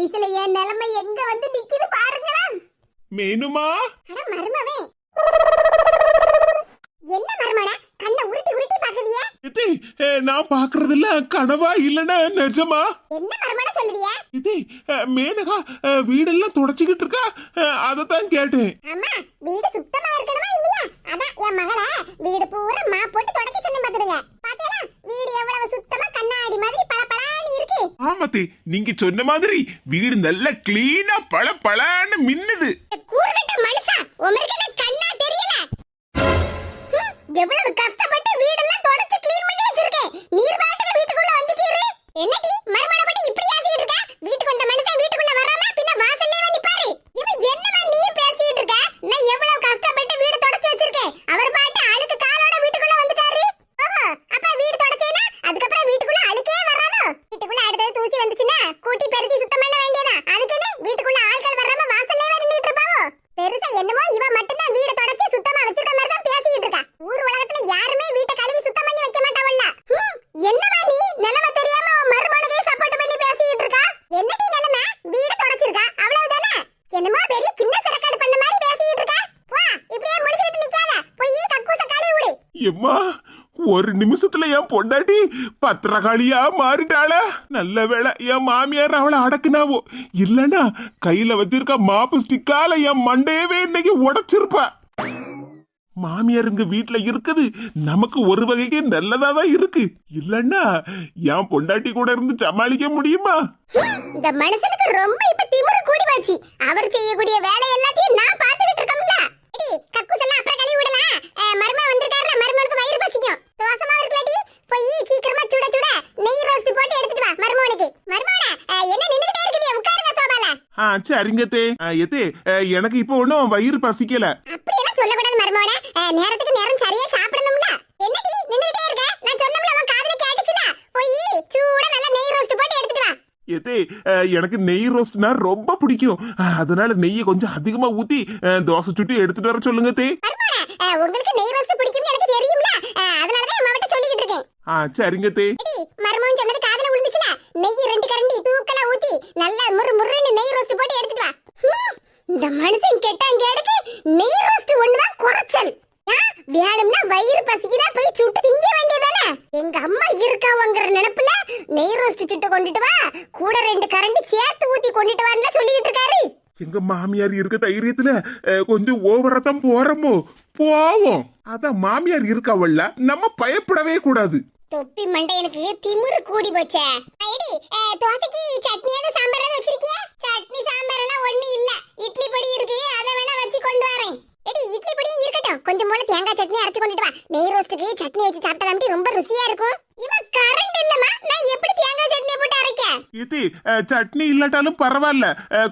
வயசுல என் நிலைமை எங்க வந்து நிக்குது பாருங்களா. மேனுமா மருமவே என்ன மருமன கண்ணை உருட்டி உருட்டி பாக்குதியா? இது நான் பாக்குறதுல கனவா இல்லனா நிஜமா? என்ன மருமன சொல்லுதியா? இது மேனகா வீடெல்லாம் தொடச்சிக்கிட்டு இருக்கா, அதத்தான் கேட்டேன். ஆமா, வீடு சுத்தமா இருக்கணுமா இல்லையா? அதான் என் மகள வீடு பூரா மா போட்டு தொடக்க சொன்னேன் பாத்துடுங்க. பாத்தீங்களா வீடு எவ்வளவு சுத்தமா கண்ணாடி மாதிரி பளபளன்னு இருக்கு. ஆமாத்தி, நீங்க சொன்ன மாதிரி வீடு நல்ல கிளீனா பளபளன்னு மின்னுது. கூறுகட்ட மனுஷா, உங்களுக்கு என்ன கண்ணா தெரியல? எவ்வளவு கஷ்டப்பட்டு வீடெல்லாம் தொடச்சு க்ளீன் பண்ணி வச்சிருக்கேன். நீர் பாட்டுக்கு வீட்டுக்குள்ள வந்துட்டீரு. என்னடி மர்மண பட்டி இப்படி ஆசிட்டு இருக்க? வீட்டுக்கு வந்த மனுஷன் வீட்டுக்குள்ள வராம பின்ன வாசல்லே வந்து நிப்பாரு. இவன் என்னமா நீ பேசிட்டு இருக்க? நான் எவ்வளவு கஷ்டப்பட்டு வீடு தொடச்சு வச்சிருக்கேன். அவர் பாட்டு அழுக்கு காலோட வீட்டுக்குள்ள வந்துட்டாரு. ஓஹோ, அப்ப வீடு தொடச்சேனா அதுக்கப்புறம் வீட்டுக்குள்ள அழுக்கே வராதோ? வீட்டுக்குள்ள அடுத்து தூசி வந்துச்சுனா கூட்டி பெருக்கி சுத்தம் பண்ண வேண்டியதா? அதுக்குன்னு வீட்டுக்குள்ள ஆட்கள் வராம வாசல்லே வந்து நின்னுட்டு இருப்பாவோ? பெருசா என்னமோ இவ மட்டும் தான் வீடு தொடச்சு சுத்தமா வச்சிருக்க மாதிரி தான் பேசிட்டு இருக்கா. ஊர் உலகத்துல யாருமே வீட்டை கழுவி சுத்தம் பண்ணி வைக்க மாட்டாவல்ல. என்னமா நீ நிலைமை தெரியாம உன் மருமகனுக்கே சப்போர்ட் பண்ணி பேசிட்டு இருக்கா? என்னடி நிலைமை? வீடு தொடச்சிருக்கா அவ்வளவுதானே? என்னமோ பெரிய கிண்ண சரக்காடு பண்ண மாதிரி பேசிட்டு இருக்கா. வா, இப்படியே முழிச்சிட்டு நிக்காத, போய் கக்கூச கழுவி விடு. எம்மா, ஒரு நிமிஷத்துல என் பொண்டாட்டி பத்திரகாளியா மாறிட்டாள. நல்ல வேளை என் மாமியார் அவளை அடக்குனாவோ, இல்லனா கையில வச்சிருக்க மாப்பு ஸ்டிக்கால என் மண்டையவே இன்னைக்கு உடைச்சிருப்பா. மாமியார் இங்க வீட்டுல இருக்குது நமக்கு ஒரு வகைக்கு நல்லதாதான் இருக்கு, இல்லன்னா என் பொண்டாட்டி கூட இருந்து சமாளிக்க முடியுமா? இந்த மனுஷனுக்கு ரொம்ப இப்ப திமிரு கூடி போச்சு. அவர் செய்யக்கூடிய வேலை எல்லாத்தையும் நான் பாத்துக்கிட்டு இருக்கோம்ல. எடி கக்கூசெல்லாம் அப்புறம் கழுவி விடலாம். மருமகன் வந்திருக்காருல, மருமகனுக்கு வயிறு பசிக்கும். தோசமா இருக்கலடி, போய் சீக்கிரமா சுட சுட நெய் ரோஸ்ட் போட்டு எடுத்துட்டு வா மருமகனுக்கு. மருமகனே என்ன நின்னுட்டே இருக்கீங்க? உட்காருங்க சோபால. சரிங்க தே. எத்தே, எனக்கு இப்போ ஒன்னும் வயிறு பசிக்கல. அப்படியெல்லாம் சொல்லக்கூடாது மருமகனே, நேரத்துக்கு நேரம் சரியா சாப்பிடணும்ல. என்னடி நின்னுட்டே இருக்க? நான் சொன்னோம்ல உன் காதுல கேட்டுச்சுல, போய் சூட நல்ல நெய் ரோஸ்ட் போட்டு எடுத்துட்டு வா. எத்தே, எனக்கு நெய் ரோஸ்ட்னா ரொம்ப பிடிக்கும், அதனால நெய்யை கொஞ்சம் அதிகமா ஊத்தி தோசை சுட்டி எடுத்துட்டு வர சொல்லுங்க தே. உங்களுக்கு நெய் ரோஸ்ட் பிடிக்கும்னு எனக்கு தெரியும்ல, அதனால தான் அம்மாட்ட சொல்லிக்கிட்டு இருக்கேன். சரிங்க தே. மருமகன் சொன்னது காதுல விழுந்துச்சுல, நெய் 2 கரண்டி தூக்கலா ஊத்தி நல்லா முறுமுறுன்னு நெய் ரோஸ்ட் போட்டு எடுத்துட்டு வா. இந்த மனுஷன் கேட்டாங்க எடுக்கு நெய் ரோஸ்ட் ஒண்ணுதான் குறைச்சல். வேணும்னா வயிறு பசிக்குதா போய் சுட்டு திங்க வேண்டியதானே? எங்க அம்மா இருக்காவங்கிற நினைப்புல நெய் ரோஸ்ட் சுட்டு கொண்டுட்டு வா, கூட 2 கரண்டி சேர்த்து ஊத்தி கொண்டுட்டு வான்னு சொல்லிட்டு இருக்காரு. எங்க மாமியார் இருக்க தைரியத்துல கொஞ்சம் ஓவரா தான் போறோமோ, போவோம். அதான் மாமியார் இருக்காவல்ல, நம்ம பயப்படவே கூடாது. தொப்பி மண்டையனுக்கு திமிரு கூடி போச்சே. ஐடி தோசைக்கு சட்னி ஏதோ சாம்பார் ஏதோ வச்சிருக்கியா? சட்னி சாம்பார் எல்லாம் ஒண்ணு இல்ல, இட்லி பொடி இருக்கு, அத வேணா வச்சு கொண்டு வரேன். எடி இட்லி பொடியும் இருக்கட்டும், கொஞ்சம் போல தேங்காய் சட்னி அரைச்சு கொண்டுட்டு வா. நெய் ரோஸ்ட்க்கு சட்னி வச்சு சாப்பிட்டா ரொம்ப ருசியா இருக்கும். இவன் கரண்ட் இல்லமா, நான் எப்படி தேங்காய் சட்னி போட்டு அரைக்க? இது சட்னி இல்லாட்டாலும் பரவாயில்ல,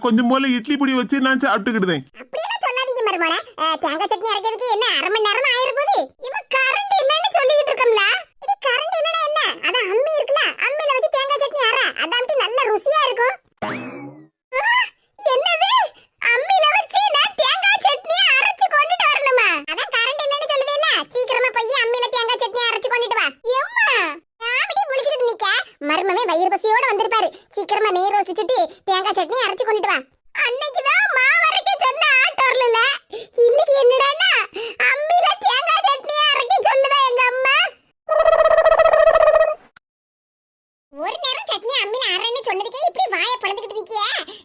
கொஞ்சம் போல இட்லி பொடி வச்சு நான் சாப்பிட்டுக்கிடுதேன். அப்படியெல்லாம் சொல்லாதீங்க மருமகனே, தேங்காய் சட்னி அரைக்கிறதுக்கு என்ன அரை மணி நேரம் ஆயிர போகுது? இவன் கரண்ட் இல்லன்னு சொல்லிட்டு இருக்கோம்ல. இது கரண்ட் இல்லனா என்ன? அத அம்மி இருக்குல, அம்மில வச்சு தேங்காய் சட்னி அரை, அதாம்டி நல்ல ருசியா இருக்கும். என்னது அம்மில வச்சு நான் தேங்காய் சட்னி அரைச்சு கொண்டுட்டு வரணுமா? அதான் கரண்ட் இல்லன்னு சொல்லுதேல, சீக்கிரமா போய் அம்மில தேங்காய் சட்னி அரைச்சு கொண்டுட்டு வா. எம்மா நாமடி முழிச்சிட்டு நிக்க, மருமமே வயிறு பசியோட வந்திருப்பாரு. சீக்கிரமா நெய் ரோஸ்ட் சுட்டி தேங்காய் சட்னி அரைச்சு கொண்டுட்டு வா. அன்னைக்குதான் மாவரைக்க சொன்ன ஆட்டோர்ல, இன்னைக்கு என்னடான்னா அம்மில தேங்காய் சட்னி அரைக்க சொல்லுதா எங்க அம்மா. ஒரு நேரம் சட்னி அம்மில அரைன்னு சொன்னதுக்கே இப்படி வாயை பழந்துக்கிட்டு நிக்கிய.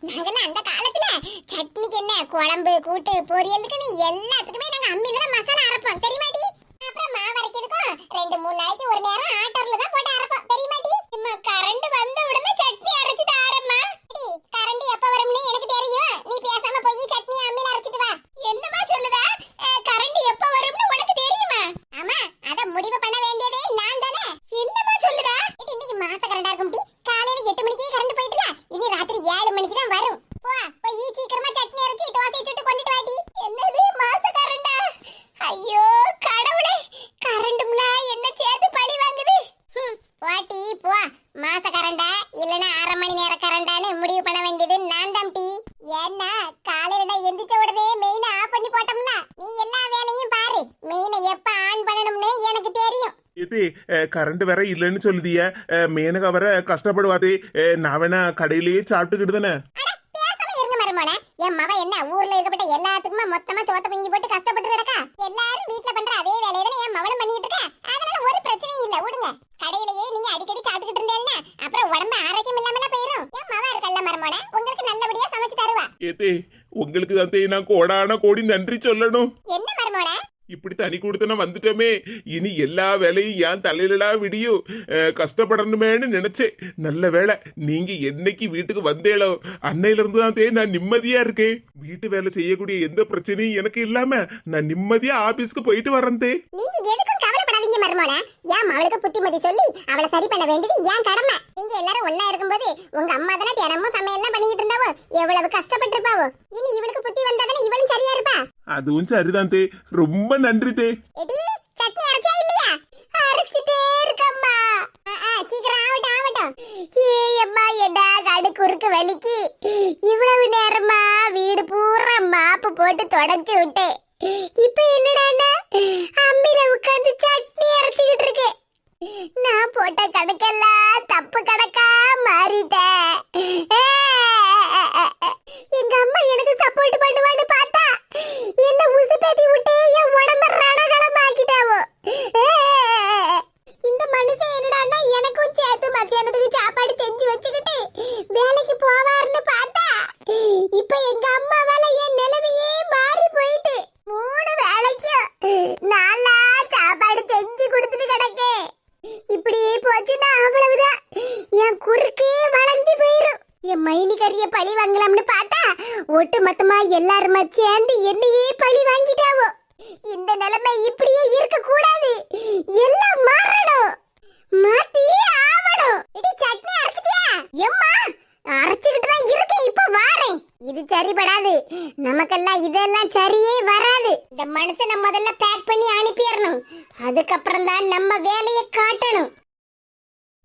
நாங்கெல்லாம் அந்த காலத்துல சட்னிக்கு என்ன குழம்பு கூட்டு பொரியலுக்குன்னு எல்லாத்துக்குமே நாங்க அம்மில தான் மசாலா அரைப்போம் தெரியுமாடி? அப்புறம் மாவு அரைக்கிறதுக்கும் 2-3 நாளைக்கு ஒரு நேரம் ஆட்டோர்ல தான் போட்டு அரைப்போம் தெரியுமாடி? அம்மா கரண்ட் வந்த உடனே சட்னி அரைச்சிட்டு ஆரம்மா. கரண்ட் எப்ப வரும்னு எனக்கு தெரியும், நீ பேசாம போய் சட்னி அம்மில அரைச்சிட்டு வா. என்னமா சொல்லுதா? கரண்ட் எப்ப வரும்னு உனக்கு தெரியுமா? ஆமா, அத முடிவு பண்ண வேண்டியதே நான் தானே. என்னமா சொல்லுதா? இன்னைக்கு மாச கரண்டா இருக்கும்டி, காலையில 8 மணிக்கே கரண்ட் போயிட்டுல, இனி ராத்திரி 7 மணிக்கு தான் வரும். போய் சீக்கிரமா சட்னி அரைச்சி தோசை சுட்டு கொண்டுட்டு வாடி. என்னது மாச கரண்டா? ஐயோ கடவுளே, கரண்டும்ல என்ன சேர்த்து பழி வாங்குது. போட்டி போ, மாச கரண்டா இல்லனா அரை மணி நேர கரண்டான்னு முடிவு பண்ண வேண்டியது நான் தான் டி. ஏன்னா காலையில நான் எந்திரிச்ச உடனே மெயினை ஆஃப் பண்ணி போட்டோம்ல, நீ எல்லா வேலையும் பாரு, மெயினை எப்ப ஆன் பண்ணணும்னு எனக்கு தெரியும். இது கரண்ட் வேற இல்லன்னு சொல்லுதிய, மேனகா வர கஷ்டப்படுவாதே, நான் வேணா கடையிலேயே சாப்பிட்டுக்கிட்டு தானே. என்ன ஊர்ல இருக்கப்பட்ட எல்லாத்துக்குமே மொத்தமா சோத்த பிங்கி போட்டு கஷ்டப்பட்டு கிடக்கா? எல்லாரும் வீட்ல பண்ற அதே வேலையை தானே என் மவளும் பண்ணிட்டு இருக்கா. அதனால ஒரு பிரச்சனையும் இல்ல, விடுங்க. கடையிலேயே நீங்க அடிக்கடி சாப்பிட்டுக்கிட்டு இருந்தேன்னா அப்புறம் உடம்பு ஆரோக்கியம் இல்லாமல போயிரும். என் மவ இருக்கல்ல மருமோன, உங்களுக்கு நல்லபடியா சமைச்சு தருவா. ஏத்தே உங்களுக்கு தான் நான் கோடான கோடி நன்றி சொல்லணும். என்ன மருமோன? இப்படி தனி கொடுத்தன வந்துட்டோமே, இனி எல்லா வேலையும் ஏன் தலையிலலாம் விடியும், கஷ்டப்படணுமேன்னு நினைச்சேன். நல்ல வேலை நீங்க என்னைக்கு வீட்டுக்கு வந்தேளோ அன்னையில இருந்து தான் நான் நிம்மதியா இருக்கேன். வீட்டு வேலை செய்யக்கூடிய எந்த பிரச்சனையும் எனக்கு இல்லாம நான் நிம்மதியா ஆபீஸ்க்கு போயிட்டு வரேன். நீங்க எதுக்கும் கவலைப்படாதீங்க மருமோன. ஏன் அவளுக்கு புத்திமதி சொல்லி அவளை சரி பண்ண வேண்டியது ஏன் கடமை. நீங்க எல்லாரும் ஒண்ணா இருக்கும்போது உங்க அம்மா தானே தினமும் சமையல்லாம் பண்ணிட்டு இருந்தாவோ, எவ்வளவு கஷ்டப்பட்டு இருப்பாவோ. இனி இவளுக்கு புத்தி வந்தாதானே இவளும் சரியா இருப்பா. அதுவும் சரிதான் தே, ரொம்ப நன்றி தே. எடி சட்னி அரைச்சா இல்லையா? அரைச்சிட்டே இருக்கம்மா. சீக்கிரம் ஆவட்டும் ஆவட்டும். ஏயம்மா எடா கடு குறுக்கு வலிக்கு இவ்வளவு நேரமா வீடு பூரா மாப்பு போட்டு தொடச்சு விட்டேன். இப்ப என்னடான்னா அம்மில உட்கார்ந்து சட்னி அரைச்சிக்கிட்டு இருக்கேன். நான் போட்ட கணக்கெல்லாம் தப்பு கணக்கா மாறிட்டேன். எங்க அம்மா எனக்கு சப்போர்ட் பண்ணுவான்னு பார்த்தா என்ன உசு பேத்தி விட்டு என் உடம்ப ரணகலம் ஆக்கிட்டாவோ. இந்த மனுஷன் என்னடான்னா எனக்கும் சேர்த்து மத்தியானத்துக்கு சாப்பாடு செஞ்சு வச்சுக்கிட்டு வேலைக்கு போவாருன்னு பார்த்தா இப்ப எங்க அம்மா வேலை என் நிலைமையே மாறி போயிட்டு 3 வேலைக்கும் நாளா சாப்பாடு செஞ்சு கொடுத்துட்டு கிடக்கு. இப்படியே போச்சுன்னா அவ்வளவுதான், என் குறுக்கே வளைஞ்சு போயிரும். என் மைனி கறிய பழி வாங்கலாம்னு பார்த்தா ஒட்டு மொத்தமா எல்லாருமா சேர்ந்து என்னையே பழி வாங்கிட்டாவோ. இந்த நிலைமை இப்படியே இருக்க கூடாது, எல்லாம் மாறணும், மாத்தியே ஆவணும். இடி சட்னி அரைச்சிட்டியா? எம்மா அரைச்சிக்கிட்டு தான் இருக்கேன், இப்ப வாரேன். இது சரிபடாது, நமக்கெல்லாம் இதெல்லாம் சரியே வராது. இந்த மனுஷனை முதல்ல பேக் பண்ணி அனுப்பிடணும், அதுக்கப்புறம் தான் நம்ம வேலையை காட்டணும்.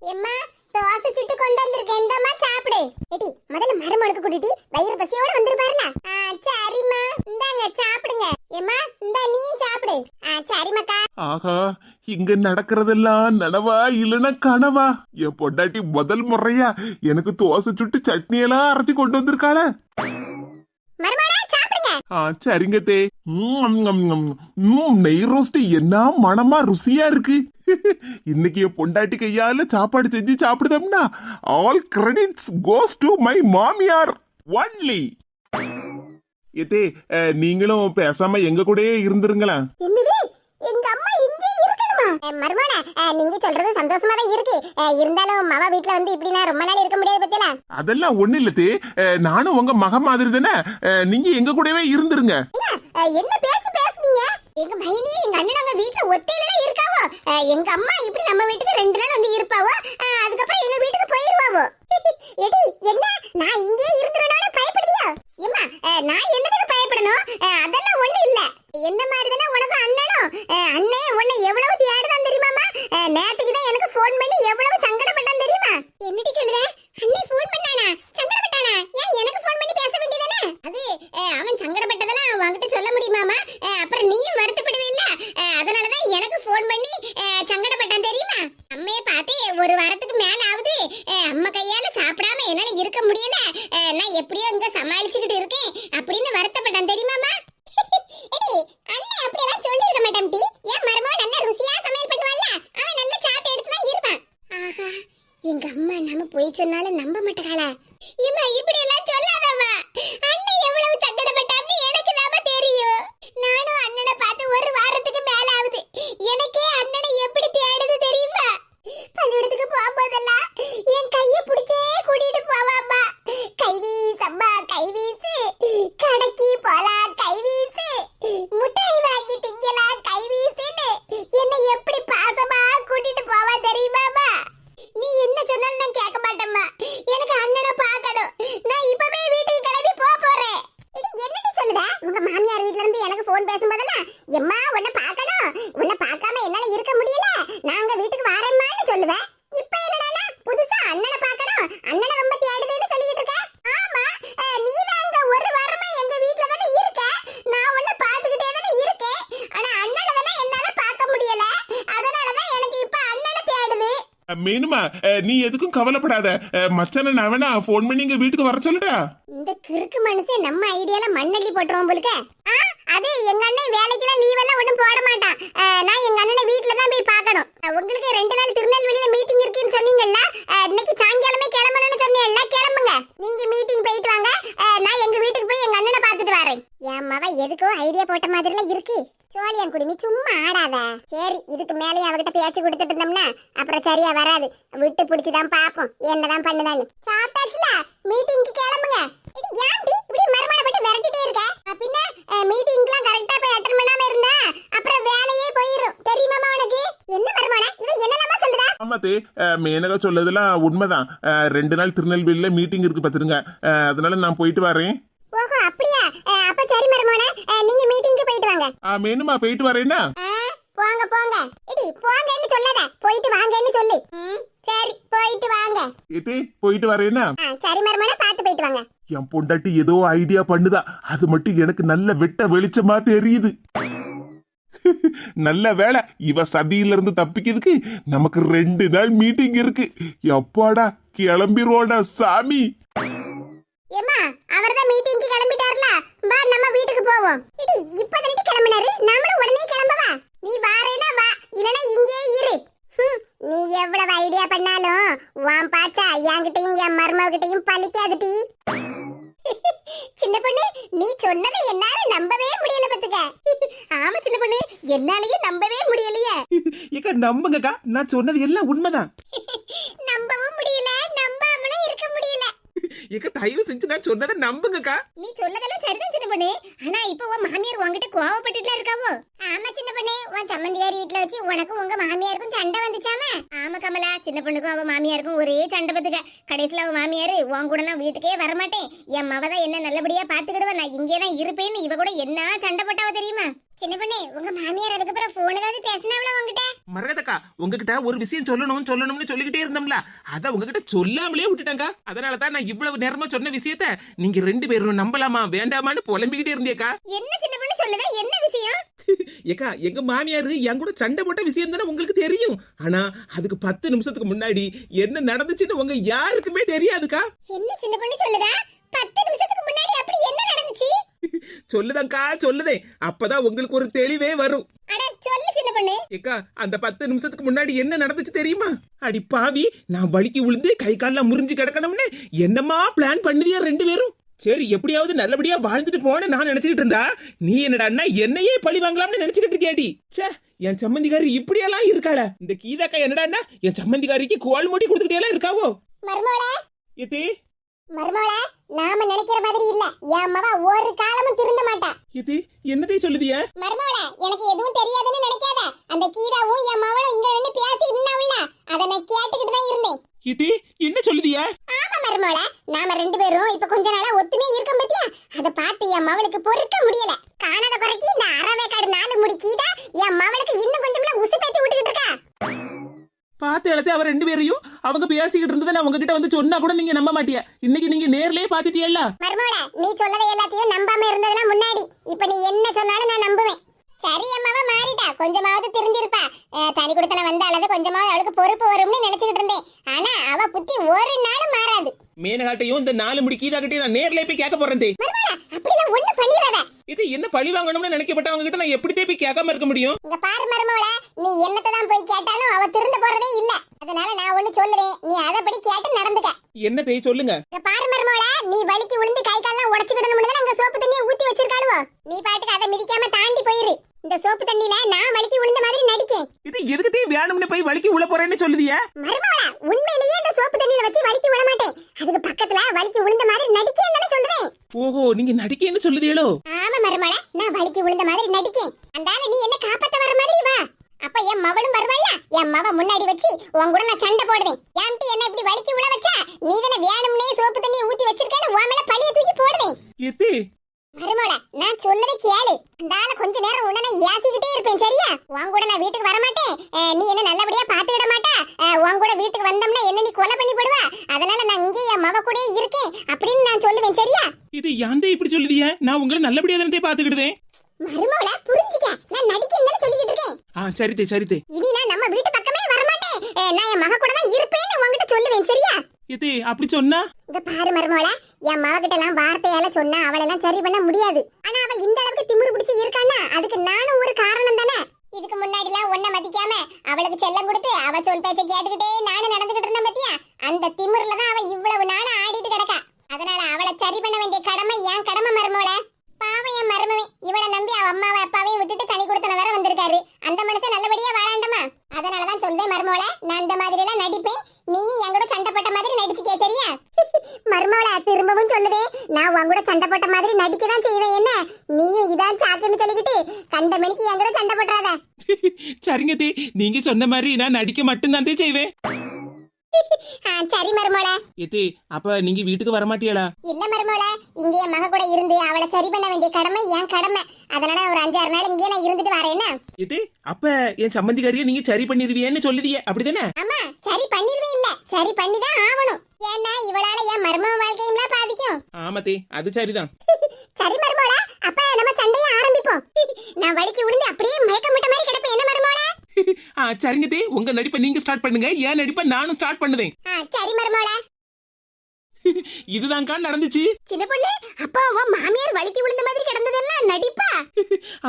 எம்மா தோசை சுட்டு கொண்டு வந்திருக்கேன், இந்தம்மா சாப்பிடு. ஏடி முதல்ல மருமகளுக்கு கூட்டிட்டு வயிறு பசியோட வந்துருப்பாருல. சரிம்மா இந்தாங்க சாப்பிடுங்க. எம்மா இந்தா நீயும் சாப்பிடு. சரிம்மாக்கா. ஆஹா, இங்க நடக்கிறதெல்லாம் நனவா இல்லைன்னா கனவா? என் பொண்டாட்டி முதல் முறையா எனக்கு தோசை சுட்டு சட்னி எல்லாம் அரைச்சி கொண்டு வந்திருக்காள. மருமகளா சாப்பிடுங்க. சரிங்க தே. நெய் ரோஸ்ட் என்ன மனமா ருசியா இருக்கு. இன்னைக்கு என் பொண்டாட்டி கையால சாப்பாடு செஞ்சு சாப்பிடுதோம்னா all credits goes to my மாமியார் ஒன்லி. ஏதே நீங்களும் பேசாம எங்க கூடயே இருந்துருங்களா. என்னது எங்க அம்மா இங்கே இருக்கணுமா? மருமகளா நீங்க சொல்றது சந்தோஷமா தான் இருக்கு, இருந்தாலும் மவ வீட்ல வந்து இப்படி நான் ரொம்ப நாள் இருக்க முடியாது பத்தியா. அதெல்லாம் ஒண்ணு இல்ல தே, நானும் உங்க மக மாதிரி தானே, நீங்க எங்க கூடவே இருந்துருங்க. என்ன பேச்சு பேசுனீங்க? எங்க மைனி எங்க அண்ணன் வீட்ல ஒத்தையில இருக்காவோ, எங்க அம்மா இப்படி நம்ம வீட்டுக்கு 2 நாள் வந்து இருப்பாவோ, அதுக்கப்புறம் எங்க வீட்டுக்கு போயிருவாவோ. எடி என்ன நான் இங்கே இருந்துறனால பயப்படுறியா? ஏம்மா நான் என்னதுக்கு பயப்படணும்? அதெல்லாம் ஒண்ணு இல்ல. என்ன மாதிரி தானே உனக்கு அண்ணனும், அண்ணே உன்னை எவ்வளவு தேடுதான் தெரியுமாமா? நேத்துக்கு தான் எனக்கு ஃபோன் பண்ணி எவ்வளவு சங்கடப்பட்டான் தெரியுமா? என்னடி சொல்லுற? அண்ணே ஃபோன் பண்ணானா? சங்கடப்பட்டானா? ஏன் எனக்கு ஃபோன் பண்ணி பேச வேண்டியதானே? அது அவன் சங்கடப்பட்டதெல்லாம் உன்கிட்ட சொல்ல முடியுமாமா? அப்புறம் நீயும் வருத்தப்படுவே இல்ல, அதனால தான் எனக்கு ஃபோன் பண்ணி சங்கடப்பட்டான் தெரியுமா? அம்மையை பார்த்து 1 வாரத்துக்கு மேல ஆகுது, அம்மா கையால சாப்பிடாம என்னால இருக்க முடியல, நான் எப்படியோ இங்க சமாளிச்சுக்கிட்டு இருக்கேன் அப்படின்னு வருத்தப்பட்டான் தெரியுமாமா? எடி அண்ணே அப்படி எல்லாம் சொல்லி இருக்க மாட்டான் டி. ஏன் மருமக நல்ல ருசியா சமையல் பண்ணுவாள்ல, அவன் நல்ல சாப்பிட்டு எடுத்து தான் இருப்பான். ஆஹா எங்க அம்மா நம்ம போய் சொன்னாலும் நம்ப மாட்டாளா? இம்மா இப்படி எல்லாம் சொல்லாதம்மா, அண்ணே எவ்வளவு சங்கடப்பட்டான்னு எனக்கு தான் தெரியும். நானும் அண்ணனை பார்த்து 1 வாரத்துக்கு மேல ஆகுது, எனக்கே அண்ணனை எப்படி தேடுது தெரியுமா? பள்ளிக்கூடத்துக்கு போகும்போதெல்லாம் என் கையை பிடிச்சே கூட்டிட்டு போவாம்மா. கைவீசம்மா கைவீசு, கடைக்கு போலாம் கைவீசு, முட்டாய் வாங்கி திங்கலாம் கைவீசுன்னு என்னை எப்படி பாசமா கூட்டிட்டு போவா தெரியுமாமா? நீ என்ன சொன்னாலும் நான் கேட்க மாட்டேம்மா, எனக்கு அண்ணனை பார்க்கணும், நான் இப்பவே வீட்டுக்கு கிளம்பி போறேன். என்னன்னு சொல்லுதா? உங்க மாமியார் வீட்ல இருந்து எனக்கு போன் பேசும்போதெல்லாம் எம்மா உன்னை பார்க்கணும், உன்னை பார்க்காம என்னால இருக்க முடியல, நாங்க வீட்டுக்கு வரேம்மான்னு சொல்லுவேன். இப்ப என்னன்னா புதுசா அண்ணனை பார்க்கணும், அண்ணனை ரொம்ப தேடுதுன்னு சொல்லிட்டு இருக்க. ஆமா நீ தான் அங்க 1 வாரமா எங்க வீட்ல தானே இருக்க, நான் உன்னை பார்த்துக்கிட்டே தானே இருக்கேன், ஆனா அண்ணனை தானே என்னால பார்க்க முடியல, அதனால தான் எனக்கு இப்ப அண்ணனை தேடுது. மீனுமா நீ எதுக்கும் கவலைப்படாத. மச்சான நான் வேணா போன் பண்ணி இங்க வீட்டுக்கு வர சொல்லட்டா? இந்த கிறுக்கு மனுஷன் நம்ம ஐடியால மண்ணள்ளி போட்டுருவோம் போலுக்க. அது எங்க அண்ணன் வேலைக்கெல்லாம் லீவ் எல்லாம் ஒண்ணும் போட மாட்டான். நான் எங்க அண்ணனை வீட்டுல தான் போய் பார்க்கணும். உங்களுக்கு 2 நாள் திருநெல்வேலியில மீட்டிங் இருக்குன்னு சொன்னீங்கல்ல, இன்னைக்கு சாயங்காலமே கிளம்பணும்னு சொன்னீங்கல்ல, கிளம்புங்க. நீங்க மீட்டிங் போயிட்டு வாங்க, நான் எங்க வீட்டுக்கு போய் எங்க அண்ணனை பார்த்துட்டு வரேன். என் மவ எதுக்கோ ஐடியா போட்ட மாதிரிலாம் இருக்கு. சோழியன் குடிமி சும்மா ஆடாத. சரி, இதுக்கு மேலே அவகிட்ட பேச்சு கொடுத்துட்டு இருந்தோம்னா அப்புறம் சரியா வராது. விட்டு பிடிச்சுதான் பாப்போம் என்னதான் பண்ணுதான்னு. சாப்பிட்டாச்சுல, மீட்டிங்க்கு கிளம்புங்க. ஏன்டி இப்படி மரமணப்பட்டு விரட்டிட்டே இருக்க? பின்ன மீட்டிங்லாம் கரெக்டா போய் அட்டெண்ட் பண்ணாம இருந்தா அப்புறம் வேலையே போயிடும். தெரியுமாமா உனக்கு? என்ன மரமண இவன் என்னலாமா சொல்லுதா? ஆமாத்தே, மேனகா சொல்லதெல்லாம் உண்மைதான். 2 நாள் திருநெல்வேலியில மீட்டிங் இருக்கு பாத்துருங்க. அதனால நான் போயிட்டு வரேன். ஓஹோ அப்படியா? அப்ப சரி மரமண, நீங்க மீட்டிங்க்கு போயிட்டு வாங்க. மேனுமா போயிட்டு வரேன்னா? போங்க போங்க. இடி போங்கன்னு சொல்லாத, போயிட்டு வாங்கன்னு சொல்லு. சரி, போயிட்டு வாங்க. ஏத்தே போயிட்டு வரேன்னா? சரி மரமண, பார்த்து போயிட்டு வாங்க. என் பொண்டாட்டி ஏதோ ஐடியா பண்ணுதா, அது மட்டும் எனக்கு நல்ல வெட்ட வெளிச்சமா தெரியுது. நல்ல வேலை, இவ சதியில இருந்து தப்பிக்கிறதுக்கு நமக்கு 2 நாள் மீட்டிங் இருக்கு. எப்பாடா கிளம்பிடுவோடா சாமி. ஏமா, அவர்தான் மீட்டிங்க்கு கிளம்பிட்டார்ல, வா நம்ம வீட்டுக்கு போவோம். இடி இப்பதானே கிளம்பினாரு, நாமளும் உடனே கிளம்பவா? நீ வாரேனா வா, இல்லனா இங்கே இரு. நீ எவ்வளவு ஐடியா பண்ணாலும் வாம் பாச்சா என்கிட்டயும் என் மருமகிட்டையும் பலிக்காதுடி. சின்ன பொண்ணு, நீ சொன்னதை என்னால நம்பவே முடியல பத்துக்க. ஆமா சின்ன பொண்ணு, என்னாலயும் நம்பவே முடியலையே. ஏக்கா நம்புங்கக்கா, நான் சொன்னது எல்லாம் உண்மைதான். நம்பவும் முடியல, நம்பாமலும் இருக்க முடியல. ஏக்கா தயவு செஞ்சு நான் சொன்னதை நம்புங்கக்கா. நீ சொல்லதெல்லாம் சரிதான் சின்ன பொண்ணு. ஆனா இப்ப உன் மாமியார் உன்கிட்ட கோவப்பட்டுட்டுல இருக்காவோ? ஆமா சின்ன பொண்ணு, உன் சம்மந்தியார் வீட்டுல வச்சு உனக்கும் உங்க மாமியாருக்கும் சண்டை வந்துச்சாமே. ஆமா கமலா, சின்ன பொண்ணுக்கும் அவ மாமியாருக்கும் ஒரே சண்டை பத்துக்க. கடைசியில அவ மாமியாரு உன் கூட நான் வீட்டுக்கே வரமாட்டேன், என் மவதான் என்ன நல்லபடியா பாத்துக்கிடுவா, நான் இங்கேதான் இருப்பேன்னு இவ கூட என்ன சண்டை போட்டாவ தெரியுமா? சின்ன பொண்ணு, உங்க மாமியார் அதுக்கப்புறம் போன் ஏதாவது பேசினாவளா உங்ககிட்ட? மரகதக்கா, உங்ககிட்ட ஒரு விஷயம் சொல்லணும்னு சொல்லிக்கிட்டே இருந்தோம்ல, அத உங்ககிட்ட சொல்லாமலே விட்டுட்டாங்க. அதனாலதான் நான் இவ்வளவு நேரமா சொன்ன விஷயத்த நீங்க 2 பேரும் நம்பலாமா வேண்டாமான்னு புலம்பிக்கிட்டே இருந்தேக்கா. என்ன சின்ன பொண்ணு சொல்லுதா, என்ன விஷயம்? ஏக்கா, எங்க மாமியாரு என் கூட சண்டை போட்ட விஷயம் தானே உங்களுக்கு தெரியும். ஆனா அதுக்கு 10 நிமிஷத்துக்கு முன்னாடி என்ன நடந்துச்சுன்னு உங்க யாருக்குமே தெரியாதுக்கா. என்ன சின்ன பொண்ணு சொல்லுதா? 10 நிமிஷத்துக்கு முன்னாடி அப்படி என்ன நடந்துச்சு? சொல்லுதாங்கா, சொல்லுதே, அப்பதான் உங்களுக்கு ஒரு தெளிவே வரும். அட சொல்லு சின்ன பொண்ணு. ஏக்கா, அந்த 10 நிமிஷத்துக்கு முன்னாடி என்ன நடந்துச்சு தெரியுமா? அடி பாவி, நான் வலிக்கு விழுந்து கை கால்லாம் முறிஞ்சு கிடக்கணும்னு என்னமா பிளான் பண்ணுதியா 2 பேரும்? சரி, எப்படியாவது நல்லபடியா வாழ்ந்துட்டு போன நான் நினைச்சுக்கிட்டு இருந்தா, நீ என்னடா என்னையே பழி வாங்கலாம்னு நினைச்சுக்கிட்டு இருக்கியாடி. சே, என் சம்மந்திகாரி இப்படியெல்லாம் இருக்காள. இந்த கீதாக்கா என்னடா என் சம்மந்திகாரிக்கு கோல் மூடி கொடுத்துக்கிட்டே இருக்காவோ. மர்மோளே ஏத்தே, மர்மோளே, நாம நினைக்கிற மாதிரி இல்ல, என் மவ ஒரு காலமும் திருந்த மாட்டா. ஏத்தே, என்னதே சொல்லுதியா? மர்மோளே, எனக்கு எதுவும் தெரியாதுன்னு நினைக்காத. அந்த கீதாவும் என் மவளும் இங்க நின்னு பேசிட்டு இருந்தாவுல, அத நான் கேட்டுக்கிட்டு தான் இருந்தேன். ஏத்தே, என்ன சொல்லுதியா? ஆமா மர்மோளே, நாம 2 பேரும் இப்ப கொஞ்ச நாளா ஒத்துமையா இருக்கோம் பத்தியா, அத பார்த்து என் மவளுக்கு பொறுக்க முடியல. காணாத குறைக்கு இந்த அரவேக்காடு 4 முடி கீதா என் மவளுக்கு இன்னும் கொஞ்சம்ல உசுப்பேத்தி விட்டுக்கிட்டு இருக்கா. பார்த்து எழுத்து அவ 2 பேரையும் அவங்க பேசிக்கிட்டு இருந்ததை நான் உங்ககிட்ட வந்து சொன்னா கூட நீங்க நம்ப மாட்டியா. இன்னைக்கு நீங்க நேர்லயே பாத்துட்டியல்ல. மர்மோளே, நீ சொல்லதை எல்லாத்தையும் நம்பாம இருந்ததெல்லாம் முன்னாடி, இப்ப நீ என்ன சொன்னாலும் நான் நம்புவேன். சரி, அம்மாவ மாறிட்டா, கொஞ்சமாவது திருந்திருப்பா. தனி கொடுத்தன வந்தாலது கொஞ்சமாவது அவளுக்கு பொறுப்பு வரும்னு நினைச்சுக்கிட்டு இருந்தேன். ஆனா அவ புத்தி ஒரு நாளும் மாறாது. மேனகாட்டையும் இந்த 4 முடி கீதாக்கிட்டையும் நான் நேர்லயே போய் கேட்க போறேன். மர்மோளே, அப்படிலாம் ஒண்ணு பண்ணிராத. இது என்ன பழி வாங்கணும்னு நினைக்கப்பட்டவங்க கிட்ட நான் எப்படி போய் கேட்காம இருக்க முடியும்? இங்க பாரு மர்மோளே, நீ என்னத்தை தான் போய் கேட்டாலும் அவ திருந்த போறதே இல்ல. அதனால நான் ஒண்ணு சொல்றேன், நீ அதபடி கேட்டு நடந்துக்க. என்ன பேய் சொல்லுங்க. இங்க பாரு மர்மோளே, நீ வலிக்கு விழுந்து கை கால்லாம் உடைச்சுக்கிடணும்னு தான் அங்க சோப்பு தண்ணியை ஊத்தி வச்சிருக்காளுவோ. நீ பாட்டுக்கு அதை மிதிக்காம தாண்டி போயிரு. இந்த சோப்பு தண்ணியில நான் வலிக்கு விழுந்த மாதிரி நடிக்கேன். இது எதுக்குதே வேணும்னு போய் வலிக்கு உள்ள போறேன்னு சொல்லுதியா? மர்மோளே, உண்மையிலேயே இந்த சோப்பு தண்ணியில வச்சு வலிக்கு விட மாட்டேன். அதுக்கு பக்கத்துல வலிக்கு விழுந்த மாதிரி நடிக்கேன்னு தானே சொல்றேன். ஓஹோ, நீங்க நடிக்கேன்னு சொல்லுதீங்களோ? ஆமா மர்மோளே, நான் வலிக்கு விழுந்த மாதிரி நடிக்கேன். அந்தால நீ என்ன காப்பாத்த வர மாதிரி வா. அப்ப என் மவளும் வருவாள்ல, என் மவ முன்னாடி வச்சு உன் கூட நான் சண்டை போடுவேன். ஏன்டி என்ன இப்படி வலிக்கு விழ வச்சா? நீ தானே வேணும்னே சோப்பு தண்ணியை ஊத்தி வச்சிருக்கேன்னு உன் மேல பழிய தூக்கி போடுவேன். ஏத்தே, மருமோளே, நான் சொல்லவே கேளு. அந்தால கொஞ்ச நேரம் உன்னை நான் ஏசிக்கிட்டே இருப்பேன், சரியா? உன் கூட நான் வீட்டுக்கு வர மாட்டேன். நீ என்ன நல்லபடியா பாத்துக்கிட மாட்டா. உன் கூட வீட்டுக்கு வந்தோம்னா என்ன நீ கொலை பண்ணி போடுவா. அதனால நான் இங்கே என் மவ கூடயே இருக்கேன் அப்படின்னு நான் சொல்லுவேன், சரியா? இது யாந்தே இப்படி சொல்லுதியா? நான் உங்களை நல்லபடியா தானே பாத்துக்கிடுதேன். மருமோளே, புரிஞ்சுக்க, நான் நடிக்கேன்னு சொல்லிக்கிட்டு இருக்கேன். சரிதே சரிதே. இனி நான் நம்ம வீட்டு பக்கமே வர மாட்டேன். நான் என் மக கூட தான் இருப்பேன்னு உன்கிட்ட சொல்லுவேன் சரியா? எது அப்படி சொன்னா? இந்த பாரு மருமோள, என் மககிட்ட எல்லாம் வார்த்தையால சொன்னா அவளெல்லாம் சரி பண்ண முடியாது. ஆனா அவ இந்த அளவுக்கு திமிரு பிடிச்சு இருக்கான்னா அதுக்கு நானும் ஒரு காரணம் தானே. இதுக்கு முன்னாடிலாம் ஒன்ன மதிக்காம அவளுக்கு செல்லம் கொடுத்து அவ சொல் பேச்ச கேட்டுக்கிட்டே நானும் நடந்துகிட்டு இருந்தேன் பத்தியா? அந்த திமிர்ல தான் அவ இவ்வளவு நாள் ஆடிட்டு கிடக்கா. அதனால அவளை சரி பண்ண வேண்டிய கடமை என் கடமை மருமோள. பாவம் என் மருமவன், இவளை நம்பி அவ அம்மாவை அப்பாவையும் விட்டுட்டு தனி கொடுத்தன வேற வந்திருக்காரு. அந்த மனுஷன் நல்லபடியா வாழாண்டமா. அதனாலதான் சொல்றேன் மருமோள, நான் இந்த மாதிரி எல்லாம் நடிப்பேன், நீ என் கூட சண்டை போட்ட மாதிரி நடிச்சுக்கே சரியா? மருமோள திரும்பவும் சொல்லுதே, நான் உன் கூட சண்டை போட்ட மாதிரி நடிக்கதான் செய்வேன். என்ன நீயும் இதான் சாக்குன்னு சொல்லிக்கிட்டு கண்ட மணிக்கு என் கூட சண்டை போட்டுறாத. சரிங்க தே, நீங்க சொன்ன மாதிரி நான் நடிக்க மட்டும்தான் தே செய்வேன். சரி மருமோள. எது அப்ப நீங்க வீட்டுக்கு வர மாட்டியலா? இல்ல மருமோள, இங்க என் மக கூட இருந்து அவளை சரி பண்ண வேண்டிய கடமை என் கடமை. அதனால ஒரு 5-6 நாள் இங்கே நான் இருந்துட்டு வரேன். எது அப்ப என் சம்பந்திக்காரியை நீங்க சரி பண்ணிருவியன்னு சொல்லுதியே அப்படிதானே? ஆமா, சரி பண்ணிருவேன். இல்ல சரி பண்ணிதான் ஆவணும். ஏன்னா இவளால என் மர்ம வாழ்க்கையும் பாதிக்கும். ஆமாத்தே, அது சரிதான். சரி மருமோள, அப்ப நம்ம சண்டைய ஆரம்பிப்போம். நான் வலிக்கு விழுந்து அப்படியே மயக்கமிட்ட மாதிரி கிடப்பேன். என்ன மருமோள? சரிங்க தே, உங்க நடிப்பை நீங்க ஸ்டார்ட் பண்ணுங்க, என் நடிப்பை நானும் ஸ்டார்ட் பண்ணுவேன். சரி மருமோள. இதுதான்க்கா நடந்துச்சு. சின்ன பொண்ணு, அப்பா உன் மாமியார் வலிக்கு விழுந்த மாதிரி கிடந்ததெல்லாம் நடிப்பா?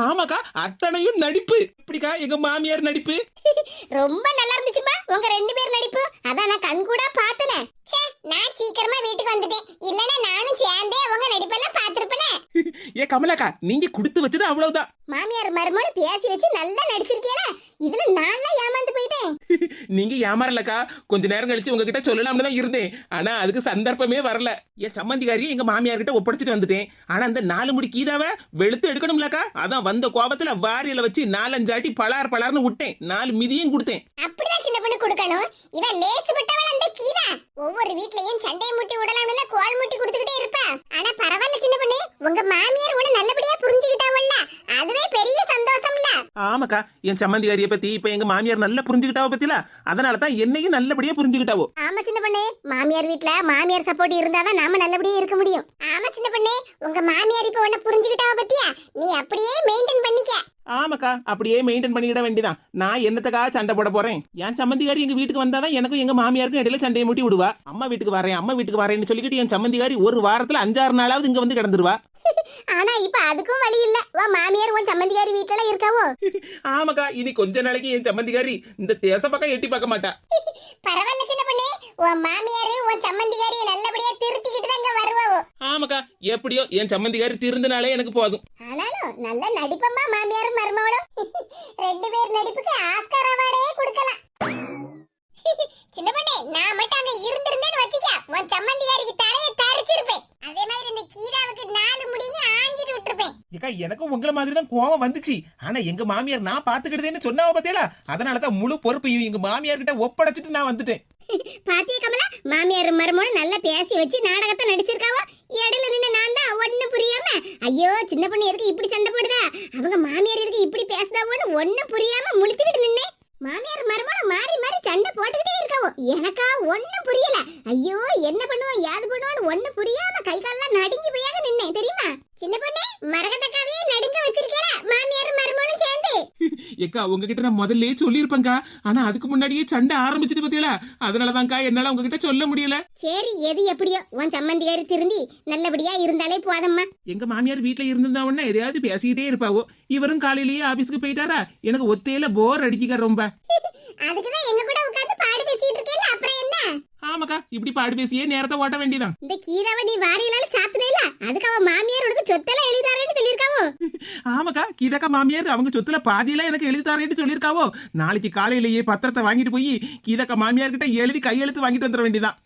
ஆமாக்கா, அத்தனையும் நடிப்பு. எப்படிக்கா எங்க மாமியார் நடிப்பு? ரொம்ப நல்லா இருந்துச்சுப்பா உங்க 2 பேர் நடிப்பு. அதான் நான் கண் கூட பார்த்தனே. நான் சீக்கிரமா வீட்டுக்கு வந்துட்டேன், இல்லனா நானும் சேர்ந்தே உங்க நடிப்பெல்லாம் பார்த்திருப்பேனே. ஏ கமலாக்கா, நீங்க கொடுத்து வச்சது அவ்வளவுதான். மாமியார் மருமோள பேசி வச்சு நல்லா நடிச்சிருக்கீல. இதுல நான்ல ஏமாந்து போயிட்டேன். நீங்க ஏமாறலக்கா, கொஞ்ச நேரம் கழிச்சு உங்ககிட்ட சொல்லலாம்னு தான் இருந்தேன். ஆனா அதுக்கு சந்தர்ப்பமே வரல. என் சம்மந்திக்காரியை எங்க மாமியார் கிட்ட ஒப்படைச்சிட்டு வந்துட்டேன். ஆனா அந்த 4 முடி கீதாவை வெளுத்து எடுக்கணும்லக்கா. அதான் வந்த கோபத்துல வாரியில வச்சு 4-5 ஆட்டி பலார்னு விட்டேன். 4 மிதியும் கொடுத்தேன். அப்படிதான் சின்ன பொண்ணு கொடுக்கணும். இவன் லேசுப்பட்டவள் அந்த கீதா. ஒவ்வொரு வீட்லயும் சண்டையை முட்டி விடலாம்ல கோல் முட்டி கொடுத்துக்கிட்டே இருப்பா. ஆனா பரவாயில்ல சின்ன பொண்ணு, உங்க மாமியார் உன்னை நல்லபடியா புரிஞ்சுக்கிட்டாவல்ல, அதுவே பெரிய சந்தோஷம்ல. ஆமாக்கா, என் சம்மந்திக்காரியை பத்தி இப்ப எங்க மாமியார் நல்லா புரிஞ்சுக்கிட்டாவ பத்தில, அதனாலதான் என்னையும் நல்லபடியா புரிஞ்சுக்கிட்டாவோ. ஆமா சின்ன பொண்ணு, மாமியார் வீட்ல மாமியார் சப்போர்ட் இருந்தாதான் நாம நல்லபடியா இருக்க முடியும். ஆமா சின்ன பொண்ணு, உங்க மாமியார் இப்ப உன்னை புரிஞ்சுக்கிட்டாவ பத்தியா? நீ அப்படியே மெயின்டைன் பண்ணிக்க. ஆமாக்கா, அப்படியே மெயின்டைன் பண்ணிக்கிட வேண்டியதான். நான் என்னத்துக்கா சண்டை போட போறேன்? என் சம்மந்திகாரி எங்க வீட்டுக்கு வந்தாதான் எனக்கும் எங்க மாமியாருக்கும் இடையில சண்டையை மூட்டி விடுவா. அம்மா வீட்டுக்கு வரேன்னு சொல்லிக்கிட்டு என் சம்மந்திகாரி ஒரு வாரத்துல 5-6 நாளாவது இங்க வந்து கிடந்துருவா. ஆனா இப்ப அதுக்கும் வழி இல்ல. வா மாமியார் உன் சம்மந்திகாரி வீட்டுல இருக்காவோ? ஆமாக்கா, இனி கொஞ்ச நாளைக்கு என் சம்மந்திகாரி இந்த தேச பக்கம் எட்டி பார்க்க மாட்டா. பரவாயில்ல சின்ன பொண்ணு, உன் மாமியாரு உன் சம்மந்திகாரியை நல்லபடியா திருத்திக்கிட்டு தான் இங்க வருவாவோ. ஆமாக்கா, எப்படியோ என் சம்மந்திகாரி திருந்தினாலே எனக்கு போதும். ஆனாலும் நல்ல நடிப்பம்மா மாமியாரும் மருமகளும். 2 பேர் நடிப்புக்கு ஆஸ்கார் அவார்டே கொடுக்கலாம். சின்ன பொண்ணு, நான் மட்டும் அங்க இருந்திருந்தேன்னு வச்சுக்க, உன் சம்மந்திகாரிக்கு தலையை தரிச்சிருப்பேன். அதே மாதிரி இந்த கீதாவுக்கு 4 முடியும் ஆஞ்சிட்டு விட்டுருப்பேன். ஏக்கா, எனக்கும் உங்களை மாதிரி தான் கோவம் வந்துச்சு. ஆனா எங்க மாமியார் நான் பாத்துக்கிட்டதேன்னு சொன்னாவ பத்தியலா, அதனாலதான் முழு பொறுப்பையும் எங்க மாமியார் கிட்ட ஒப்படைச்சிட்டு நான் வந்துட்டேன். பாத்தியா கமலா, மாமியார் மருமகளும் நல்லா பேசி வச்சு நாடகத்தை நடிச்சிருக்காவோ. இடையில நின்று நான் தான் ஒண்ணு புரியாம, ஐயோ சின்ன பொண்ணு எதுக்கு இப்படி சண்டை போடுதா, அவங்க மாமியார் எதுக்கு இப்படி பேசுதாவோன்னு ஒண்ணு புரியாம முழிச்சுக்கிட்டு நின்னேன். மாமியார் மருமகளும் மாறி மாறி சண்டை போட்டுக்கிட்டே இருக்காவோ. எனக்கா ஒண்ணு புரியல. ஐயோ என்ன பண்ணுவோம் யாது பண்ணுவோன்னு ஒண்ணு புரியாம கை காலெல்லாம் நடுங்கி போயாக நின்னேன் தெரியுமா? சின்ன பொண்ணு, மரகதக்காவே நடுங்க வச்சிருக்கல மாமியார் மருமகளும் சேர்ந்து. ஏக்கா, உங்ககிட்ட நான் முதல்ல சொல்லியிருப்பேங்க. ஆனா அதுக்கு முன்னாடியே சண்டை ஆரம்பிச்சிட்டு பத்தியலா, அதனாலதான்க்கா என்னால உங்ககிட்ட சொல்ல முடியல. சரி, எது எப்படியோ உன் சம்மந்திகாரி திருந்தி நல்லபடியா இருந்தாலே போதம்மா. எங்க மாமியார் வீட்டுல இருந்திருந்தா உடனே எதையாவது பேசிக்கிட்டே இருப்பாவோ. இவரும் காலையிலேயே ஆபீஸ்க்கு போயிட்டாரா, எனக்கு ஒத்தையில போர் அடிக்க ரொம்ப. அதுக்குதான் எங்க கூட உட்கார்ந்து பாடு பேசிட்டு இருக்கேல, அப்புறம் என்ன? ஆமாக்கா, இப்படி பாடு பேசியே நேரத்தை ஓட்ட வேண்டியதான். இந்த கீதாவை நீ வாரியிலால சாத்துனேல, அதுக்கு அவ மாமியார் உனக்கு சொத்தெல்லாம் எழுதிதாரேன்னு சொல்லிருக்காவோ. ஆமாக்கா, கீதாக்கா மாமியார் அவங்க சொத்துல பாதியெல்லாம் எனக்கு எழுதித்தாரேன்னு சொல்லிருக்காவோ. நாளைக்கு காலையிலேயே பத்திரத்தை வாங்கிட்டு போய் கீதாக்கா மாமியார் கிட்ட எழுதி கையெழுத்து வாங்கிட்டு வந்துட வேண்டியதான்.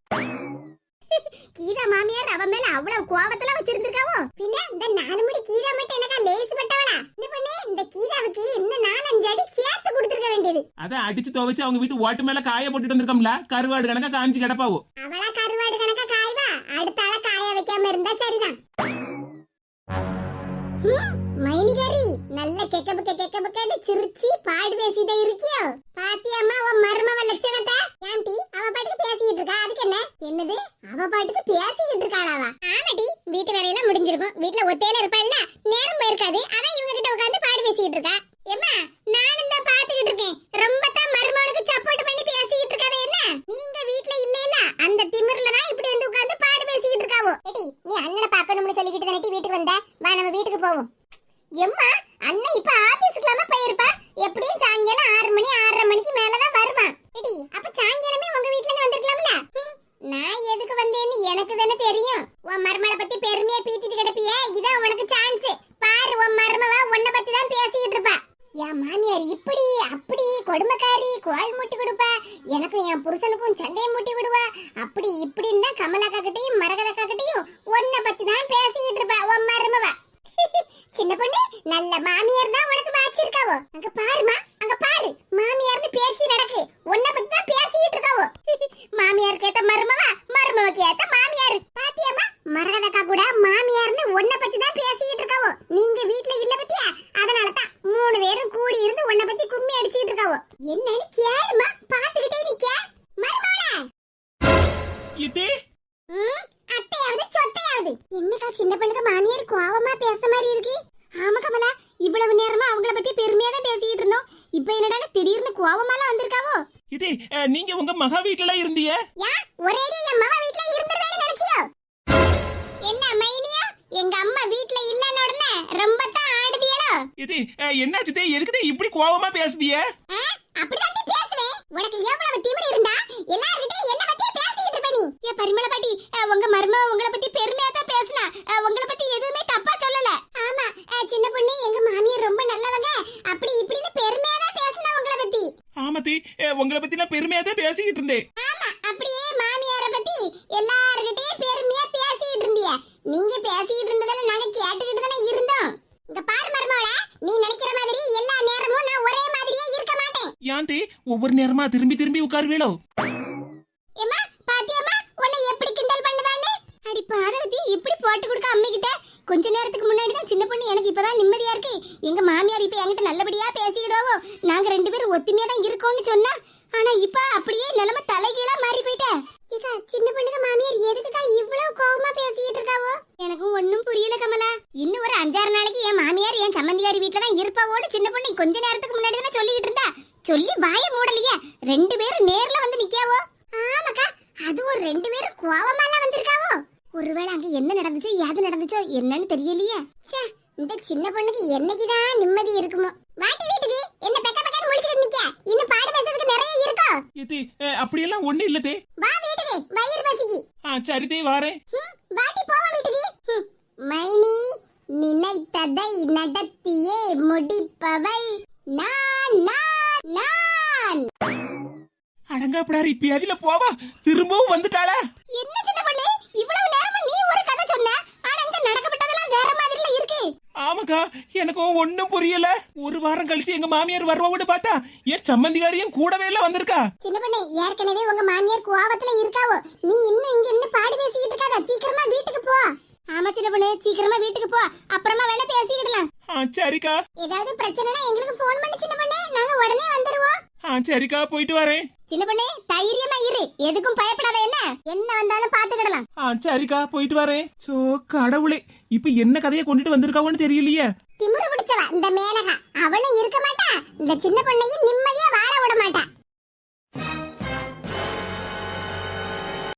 கீதா மாமியார் அவ மேல அவ்வளவு கோவத்துல வச்சிருந்திருக்காவோ. பின்ன இந்த 4 முடி கீதா மட்டும் எனக்கா லேசுப்பட்டவளா? இந்த பொண்ணு, இந்த கீதாவுக்கு இன்னும் 4-5 அடி சேர்த்து கொடுத்துருக்க வேண்டியது. அத அடிச்சு துவைச்சு அவங்க வீட்டு ஓட்டு மேல காய போட்டுட்டு வந்திருக்கோம்ல, கருவாடு கணக்கா காஞ்சி கிடப்பாவோ. அவளா கருவாடு கணக்கா காய்வா, அடுத்தால காய வைக்காம இருந்தா சரிதான். மைனிகரி நல்ல கெக்கபுக்கன்னு சிரிச்சி பாடு பேசிட்டே இருக்கியோ. பாத்தியம்மா உன் மருமவ லட்சணத்தை? ஏன்டி அவ பாட்டுக்கு பேசிட்டு இருக்கா, அதுக்கு என்ன? என்னது அவ பாட்டுக்கு பேசிக்கிட்டு இருக்காளாவா? ஆமாடி, வீட்டு வேலையெல்லாம் முடிஞ்சிருக்கும், வீட்டுல ஒத்தையில இருப்பாள்ல, நேரம் போயிருக்காது, அதான் இவங்க கிட்ட உட்கார்ந்து பாடு பேசிட்டு இருக்கா. ஏம்மா, நானும் தான் பாத்துக்கிட்டு இருக்கேன். ரொம்ப தான் மருமவளுக்கு சப்போர்ட் பண்ணி பேசிக்கிட்டு இருக்காத அப்படி இப்படின்னு தான் கமலாக்கா கிட்டயும் மரகதக்கா கிட்டயும் உன்னை பத்தி தான் பேசிக்கிட்டு இருப்பா உன் மருமவ. சின்ன பொண்ணு நல்ல மாமியார் தான் உனக்கு வாச்சிருக்காவோ. அங்க பாருமா, அங்க பாரு, மாமியார்னு பேச்சு நடக்கு. உன்னை பத்தி தான் பேசிக்கிட்டு இருக்காவோ. மாமியாருக்கு ஏத்த மருமவ, மருமவக்கு ஏத்த மாமியார். பாத்தியாமா, மரகதக்கா கூட மாமியார்னு உன்னை பத்தி தான் பேசிக்கிட்டு இருக்காவோ. நீங்க வீட்ல இல்ல பத்தியா, அதனால தான் 3 பேரும் கூடி இருந்து உன்னை பத்தி கும்மி அடிச்சிட்டு இருக்காவோ. என்னன்னு கேளுமா, பாத்துக்கிட்டே நிக்க. மருமவளே இதே அத்தையாவது சொத்தையாவது. என்னக்கா சின்ன பொண்ணுக்கு மாமியார் கோவமா பேச மாதிரி இருக்கு? ஆமா கமலா, இவ்வளவு நேரமா அவங்கள பத்தி பெருமையா தான் பேசிட்டு இருந்தோம். இப்போ என்னடா திடீர்னு கோவமாலாம் வந்திருக்காவோ? இதே நீங்க உங்க மகா வீட்டுல இருந்தீங்க. யா ஒரேடி என் மவ வீட்ல இருந்துருவேன்னு நினைச்சியோ? என்ன மைனியா, எங்க அம்மா வீட்ல இல்லன உடனே ரொம்ப தான் ஆடுதியலோ? இதே என்னாச்சுதே, எதுக்குதே இப்படி கோவமா பேசுதிய? அப்படிதான் பேசுவேன். உனக்கு எவ்வளவு திமிரு இருந்தா எல்லார்கிட்டயும் என்ன பத்தி பேசிட்டு இருப்ப நீ? ஏ பரிமள பாட்டி, உங்க மருமவ உங்கள பத்தி பெருமையா தான் பேசுனா. உங்கள பத்தி எதுவுமே தப்பா சொல்லல. ஆமா சின்ன பொண்ணு, எங்க மாமியார் ரொம்ப நல்லவங்க, அப்படி இப்படின்னு பெருமையா தான் பேசுனா உங்கள பத்தி. ஆமாத்தி, உங்களை பத்தி நான் பெருமையா தான் பேசிக்கிட்டு இருந்தேன். ஆமா, அப்படியே மாமியார பத்தி எல்லார்கிட்டயும் பெருமையா பேசிட்டு இருந்திய. நீங்க பேசிட்டு இருந்ததால நாங்க கேட்டுக்கிட்டு தானே இருந்தோம். இங்க பாரு மருமவள, நீ நினைக்கிற மாதிரி எல்லா நேரமும் நான் ஒரே மாதிரியே இருக்க மாட்டேன். ஏன்டி ஒவ்வொரு நேரமா திரும்பி திரும்பி உட்காருவீளோ? ஏமா பாத்தியம்மா, உன்னை எப்படி கிண்டல் பண்ணதானே? அடி பாரவதி, இப்படி போட்டு கொடுக்க அம்மை கிட்ட. கொஞ்ச நேரத்துக்கு முன்னாடி தான் சின்ன பொண்ணு எனக்கு இப்பதான் நிம்மதியா இருக்கு, எங்க மாமியார் இப்ப என்கிட்ட நல்லபடியா பேசிக்கிடுவோ, நாங்க 2 பேரும் ஒத்துமையா தான் இருக்கோம்னு சொன்னா. ஆனா இப்ப அப்படியே நிலைமை தலைகீழா மாறி போயிட்ட. ஏக்கா சின்ன பொண்ணுக்கு மாமியார் எதுக்குக்கா இவ்வளவு கோவமா பேசிட்டு இருக்காவோ? எனக்கும் ஒண்ணும் புரியல கமலா. இன்னும் ஒரு 5-6 நாளைக்கு என் மாமியார் என் சம்பந்தியாரி வீட்டுல தான் இருப்பாவோடு சின்ன பொண்ணு கொஞ்ச நேரத்துக்கு முன்னாடி தானே சொல்லிட்டு இருந்தா. சொல்லி வாய மூடலையே, 2 பேரும் நேர்ல வந்து நிக்காவோ. ஆமாக்கா, அது ஒரு 2 பேரும் கோவமாலாம் வந்திருக்காவோ. ஒருவேளை அங்க என்ன நடந்துச்சு, ஏது நடந்துச்சோ என்னன்னு தெரியலையே. சே, இந்த சின்ன பொண்ணுக்கு என்னைக்குதான் நிம்மதி இருக்குமோ. வாட்டி வீட்டுக்கு என்ன பெக்க பெக்கன்னு முழிச்சிட்டு நிக்க. இன்னும் பாடு பேசுறதுக்கு நிறைய இருக்கோ. இது அப்படியெல்லாம் ஒண்ணு இல்லதே. வா வீட்டுக்கு, வயிறு பசிக்கு. சரிதே வாரேன். வாட்டி போவோம் வீட்டுக்கு. மைனி, நினைத்ததை நடத்தியே முடிப்பவள் நான் நான் நான். அடங்காப்படாரு, இப்ப அதுல போவா, திரும்பவும் வந்துட்டாள. என்ன சின்ன பொண்ணு, இவ்வளவு நேரமா நீ ஒரு கதை சொன்ன, ஆனா இங்க நடக்கப்பட்டதெல்லாம் வேற மாதிரில இருக்கு. ஆமாக்கா, எனக்கும் ஒண்ணும் புரியல. ஒரு வாரம் கழிச்சு எங்க மாமியார் வருவாங்கன்னு பார்த்தா என் சம்பந்திகாரியும் கூடவே எல்லாம் வந்திருக்கா. சின்ன பொண்ணு, ஏற்கனவே உங்க மாமியார் கோவத்துல இருக்காவோ. நீ இன்னும் இங்க இருந்து பாடி பேசிக்கிட்டு இருக்காத, சீக்கிரமா வீட்டுக்கு போ. ஆமா சின்ன பொண்ணு, சீக்கிரமா வீட்டுக்கு போ, அப்புறமா வேணா பேசிக்கிடலாம். சரிக்கா. ஏதாவது பிரச்சனைனா எங்களுக்கு ஃபோன் பண்ணி சின்ன பொண்ணு, நாங்க உடனே வந்துருவோம். சரிக்கா, போயிட்டு வரேன். சின்ன பொண்ணு தைரியமா இரு, எதுக்கும் பயப்படாத. என்ன வந்தாலும் பாத்துக்கிடலாம். சரிக்கா, போயிட்டு வரேன். சோ கடவுளே, இப்ப என்ன கதையை கொண்டுட்டு வந்திருக்காவன்னு தெரியலையே. திமிரு பிடிச்சவ இந்த மேனகா, அவளும் இருக்க மாட்டா, இந்த சின்ன பொண்ணையும் நிம்மதியா வாழ விட மாட்டா.